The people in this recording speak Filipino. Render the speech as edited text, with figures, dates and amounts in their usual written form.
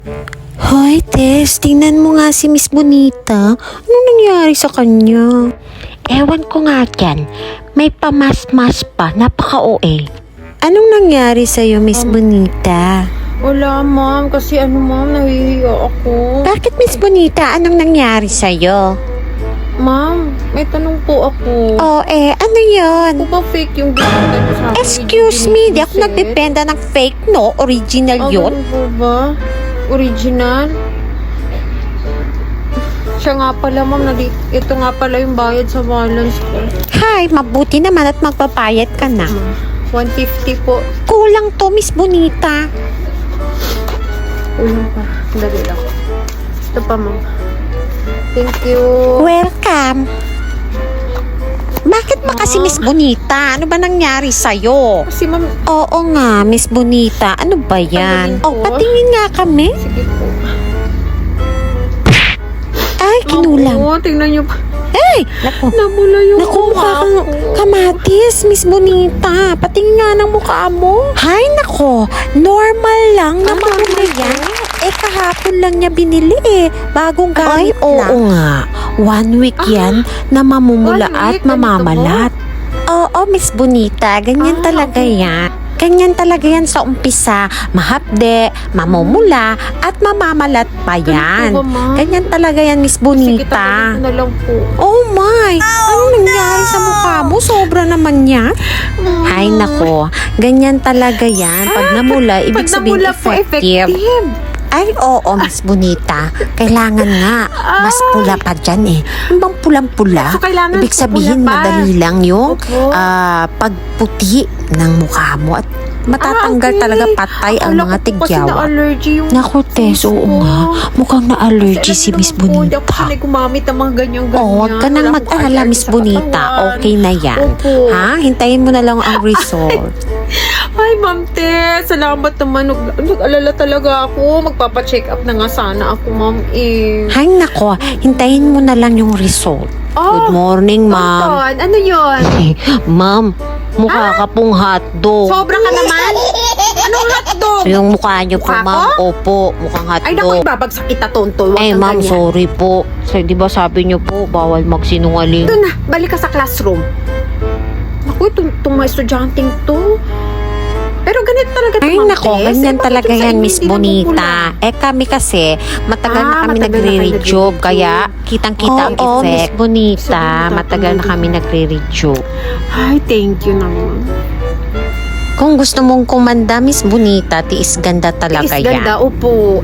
Hoy, Tess, tingnan mo nga si Miss Bonita. Anong nangyari sa kanya? Ewan ko nga dyan. May pamas-mas pa. Napaka-OA. Anong nangyari sa'yo, Miss Bonita? Wala, ma'am. Kasi ma'am, nahihiya ako. Bakit, Miss Bonita? Anong nangyari sa'yo? Ma'am, may tanong po ako. Ano yun? Ako ba fake yung ginagawa niyo sa akin? Excuse me, di ako nagdependa ng fake, no? Original yun. Ano po ba? Original? Siya nga pala, ma'am. Ito nga pala yung bayad sa balance ko. Hi, mabuti naman at magpapayat ka na. 150 po. Kulang to, Miss Bonita. Ulang pa. Dali lang. Ito pa, ma'am. Thank you. Welcome. Bakit ba kasi Miss Bonita? Ano ba nangyari sa'yo? Kasi, ma'am, Oo nga, Miss Bonita. Ano ba yan? Ano rin po? Patingin nga kami. sige po. Ay, kinulam. Oo, tingnan niyo pa. Ay! Naku. Nabula yung Naku, mukha kang kamatis, Miss Bonita. Patingin nga ng mukha mo. Hay, nako. Normal lang na maganda yan. Kahapon lang niya binili Bagong gamit Ay, oo lang. nga. 1 week yan na mamumula 1 at week? Ganito mamamalat. Oo, Miss Bonita. Ganyan talaga yan. Ganyan talaga yan sa umpisa. Mahapde, mamumula, at mamamalat pa yan. ba, ma'am? Ganyan talaga yan, Miss Sige, Bonita. tanggalin ko na lang po. Oh my! Ano nangyari sa mukha mo? Sobra naman yan. Ay, nako. Ganyan talaga yan. Pag namula, ibig Pag sabihin namula po, effective. Ay, oo, Miss Bonita. Kailangan nga. Mas pula pa dyan Yung bang pulang-pula? So, kailangan Ibig sabihin, pula pa. madali lang yung Opo. pagputi ng mukha mo. At matatanggal okay. talaga patay ang Akala mga ko po kasi tigyawa. na-allergy yung Naku, Tess, oo ko. nga. Mukhang na-allergy si Kasi alam Miss niyo naman po, Hindi ako Bonita. sanay gumamit ng mga ganyan-ganyan. Oo, wag ka nang Wala akong mag-alala, allergy Miss sa Bonita. katawan. Okay na yan. Opo. Ha? Hintayin mo na lang ang result. Ay, Ma'am Tess. Salamat naman. Nag-alala talaga ako. Magpapacheck up na nga sana ako, Ma'am Hay nako, hintayin mo na lang yung result. Good morning, ma'am. Tonton, ano yun? Ma'am, mukha ka pong hotdog. Sobra ka naman? Anong hotdog? Yung mukha niyo po, Mukha ma'am. ko? Opo, mukhang Ay, naku, hotdog. ibabagsak kita, Tonton. Huwag kang Ma'am, ganyan. sorry po. So, di ba sabi niyo po, bawal magsinungaling. Doon na, balik ka sa classroom. Naku, itong mga estudyanteng to. Pero ganito talaga ito, Ay Ma'am nako, Tess. ganyan Bakit talaga yung sa yan, inyo Miss hindi naman Bonita. pula? Kami kasi, matagal na kami Matagal na kayo nagre-rejob, nagre-rejob. kaya kitang-kita ang Oo, Miss effect. Bonita, Bonita, matagal na kami nagre-rejob. Ay, thank you naman. Kung gusto mong kumanda, Miss Bonita, tiis ganda talaga Is yan. ganda, upo.